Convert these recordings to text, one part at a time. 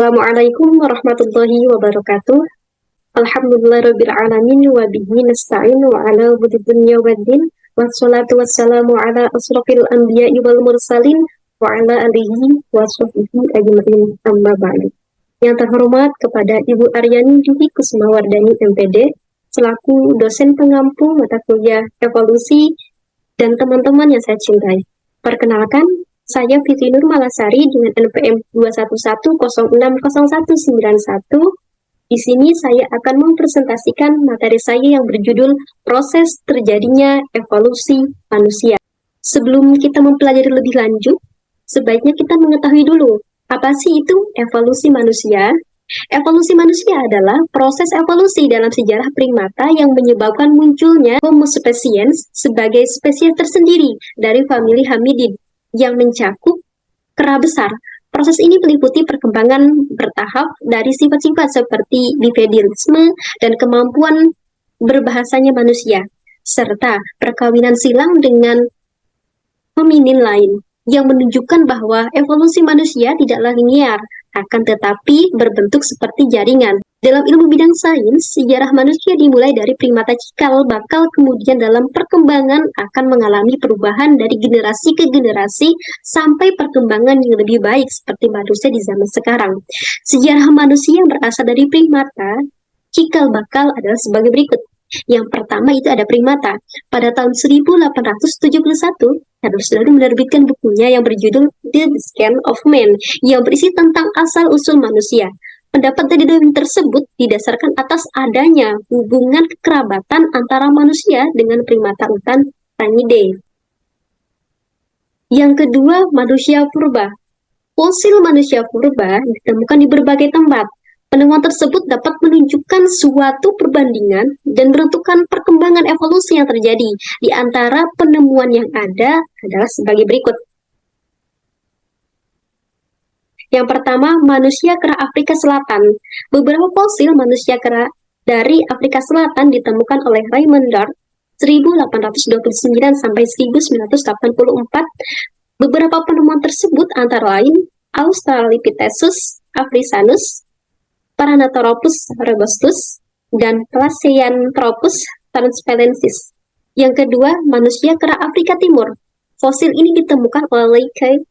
Assalamualaikum warahmatullahi wabarakatuh. Alhamdulillahirrabbilalamin wa bihi nasta'inu ala umuri dunya waddin. Wassalatu wassalamu ala asrafil anbiya'i wal mursalin wa ala alihi wa sahbihi ajma'in amma ba'du. Yang terhormat kepada Ibu Aryani Dwi Kusmawardani MPD selaku dosen pengampu mata kuliah evolusi dan teman-teman yang saya cintai. Perkenalkan, saya Fitri Nur Malasari dengan NPM 211060191. Di sini saya akan mempresentasikan materi saya yang berjudul Proses Terjadinya Evolusi Manusia. Sebelum kita mempelajari lebih lanjut, sebaiknya kita mengetahui dulu, apa sih itu evolusi manusia? Evolusi manusia adalah proses evolusi dalam sejarah primata yang menyebabkan munculnya Homo sapiens sebagai spesies tersendiri dari famili Hominid yang mencakup kera besar. Proses ini meliputi perkembangan bertahap dari sifat-sifat seperti bipedisme dan kemampuan berbahasanya manusia, serta perkawinan silang dengan hominin lain, yang menunjukkan bahwa evolusi manusia tidaklah linear, akan tetapi berbentuk seperti jaringan. Dalam ilmu bidang sains, sejarah manusia dimulai dari primata cikal bakal kemudian dalam perkembangan akan mengalami perubahan dari generasi ke generasi sampai perkembangan yang lebih baik seperti manusia di zaman sekarang. Sejarah manusia yang berasal dari primata cikal bakal adalah sebagai berikut. Yang pertama itu ada primata. Pada tahun 1871, Charles Darwin menerbitkan bukunya yang berjudul The Descent of Man, yang berisi tentang asal-usul manusia. Pendapat dari Darwin tersebut didasarkan atas adanya hubungan kekerabatan antara manusia dengan primata utan Ranidae. Yang kedua, manusia purba. Fosil manusia purba ditemukan di berbagai tempat. Penemuan tersebut dapat menunjukkan suatu perbandingan dan menentukan perkembangan evolusi yang terjadi. Di antara penemuan yang ada adalah sebagai berikut. Yang pertama, manusia kera Afrika Selatan. Beberapa fosil manusia kera dari Afrika Selatan ditemukan oleh Raymond Dart 1829 sampai 1984. Beberapa penemuan tersebut antara lain Australopithecus africanus, Paranthropus robustus, dan Placentropus transparensis. Yang kedua, manusia kera Afrika Timur. Fosil ini ditemukan oleh Leakey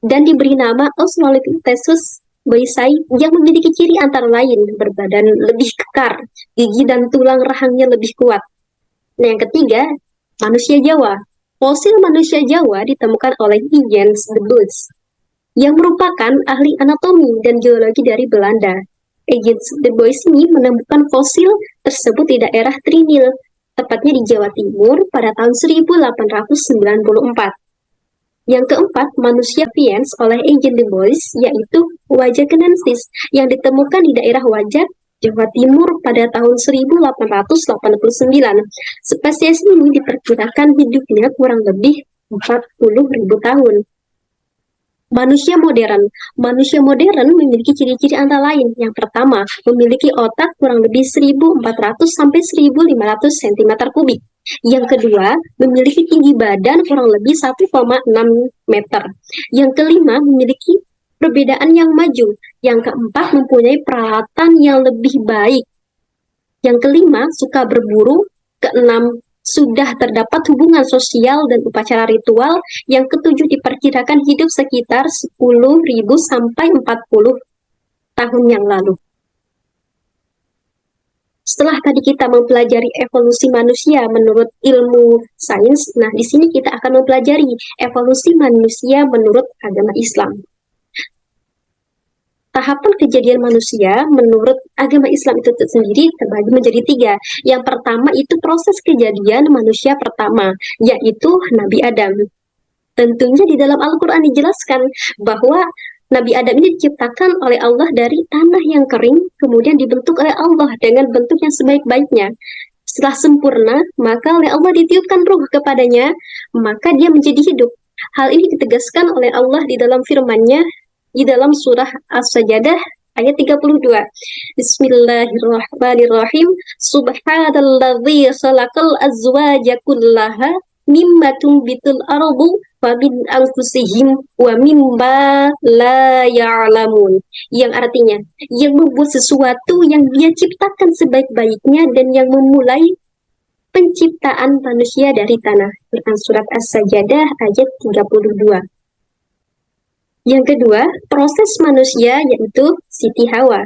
dan diberi nama Australopithecus boisei yang memiliki ciri antara lain berbadan lebih kekar, gigi dan tulang rahangnya lebih kuat. Nah, yang ketiga, manusia Jawa. Fosil manusia Jawa ditemukan oleh Jens de Bosch yang merupakan ahli anatomi dan geologi dari Belanda. Jens de Bosch ini menemukan fosil tersebut di daerah Trinil, tepatnya di Jawa Timur pada tahun 1894. Yang keempat, manusia sapiens oleh Jens de Bosch, yaitu Wajakenensis, yang ditemukan di daerah Wajak, Jawa Timur pada tahun 1889. Spesies ini diperkirakan hidupnya kurang lebih 40.000 tahun. Manusia modern. Manusia modern memiliki ciri-ciri antara lain. Yang pertama, memiliki otak kurang lebih 1.400 sampai 1.500 cm kubik. Yang kedua, memiliki tinggi badan kurang lebih 1,6 meter. Yang kelima, memiliki perbedaan yang maju. Yang keempat, mempunyai peralatan yang lebih baik. Yang kelima, suka berburu. Keenam, sudah terdapat hubungan sosial dan upacara ritual. Yang ketujuh, diperkirakan hidup sekitar 10.000 sampai 40 tahun yang lalu. Setelah tadi kita mempelajari evolusi manusia menurut ilmu sains, nah di sini kita akan mempelajari evolusi manusia menurut agama Islam. Tahapan kejadian manusia menurut agama Islam itu sendiri terbagi menjadi 3. Yang pertama itu proses kejadian manusia pertama, yaitu Nabi Adam. Tentunya di dalam Al-Quran dijelaskan bahwa Nabi Adam ini diciptakan oleh Allah dari tanah yang kering, kemudian dibentuk oleh Allah dengan bentuk yang sebaik-baiknya. Setelah sempurna, maka oleh Allah ditiupkan ruh kepadanya, maka dia menjadi hidup. Hal ini ditegaskan oleh Allah di dalam firman-Nya di dalam surah As-Sajdah ayat 32. Bismillahirrahmanirrahim. Subhanalladzi khalaqal azwaja kullaha mimma tumbitul ardu wa min anfusihim wa mimma la ya'lamun. Yang artinya, yang membuat sesuatu yang dia ciptakan sebaik-baiknya dan yang memulai penciptaan manusia dari tanah. Quran surat As-Sajdah ayat 32. Yang kedua, proses manusia yaitu Siti Hawa.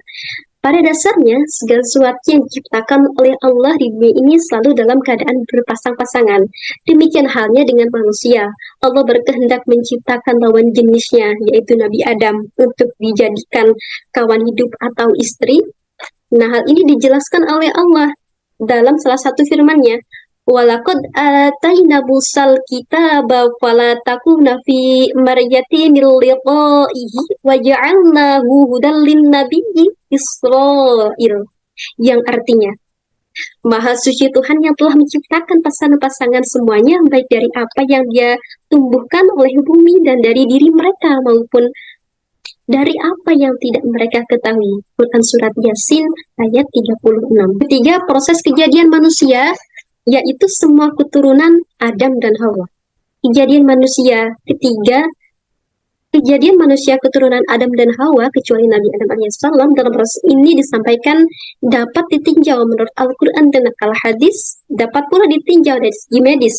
Pada dasarnya, segala sesuatu yang diciptakan oleh Allah di bumi ini selalu dalam keadaan berpasang-pasangan. Demikian halnya dengan manusia. Allah berkehendak menciptakan lawan jenisnya, yaitu Nabi Adam, untuk dijadikan kawan hidup atau istri. Nah, hal ini dijelaskan oleh Allah dalam salah satu firman-Nya. Walaqad atayna Musal kitaba fala takuna fi maryatin min liqa'ihi wa ja'alnahu hudan lin-nabiyyi Israil. Yang artinya, Maha Suci Tuhan yang telah menciptakan pasangan-pasangan semuanya, baik dari apa yang dia tumbuhkan oleh bumi dan dari diri mereka maupun dari apa yang tidak mereka ketahui. Quran surat Yasin ayat 36. Ketiga, proses kejadian manusia yaitu semua keturunan Adam dan Hawa. Kejadian manusia ketiga, kejadian manusia keturunan Adam dan Hawa kecuali Nabi Adam alaihissalam dalam proses ini disampaikan dapat ditinjau menurut Al-Quran dan Al-Hadis, dapat pula ditinjau dari segi medis.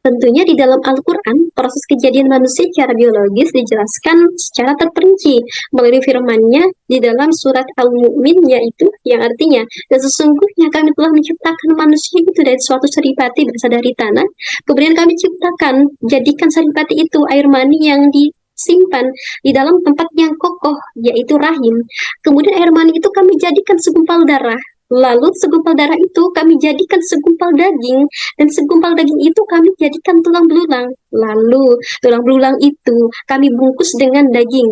Tentunya di dalam Al-Quran, proses kejadian manusia secara biologis dijelaskan secara terperinci melalui firman-Nya di dalam surat Al-Mu'min, yaitu yang artinya, dan sesungguhnya kami telah menciptakan manusia itu dari suatu saripati berasal dari tanah, kemudian kami ciptakan, jadikan saripati itu air mani yang disimpan di dalam tempat yang kokoh, yaitu rahim. Kemudian air mani itu kami jadikan segumpal darah. Lalu segumpal darah itu kami jadikan segumpal daging, dan segumpal daging itu kami jadikan tulang belulang. Lalu tulang belulang itu kami bungkus dengan daging.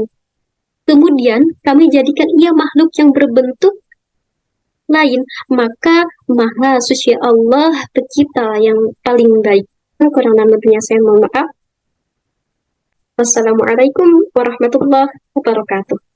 Kemudian kami jadikan ia makhluk yang berbentuk lain. Maka Maha Suci Allah pencipta yang paling baik. Kurang lebihnya saya mohon maaf. Wassalamualaikum warahmatullahi wabarakatuh.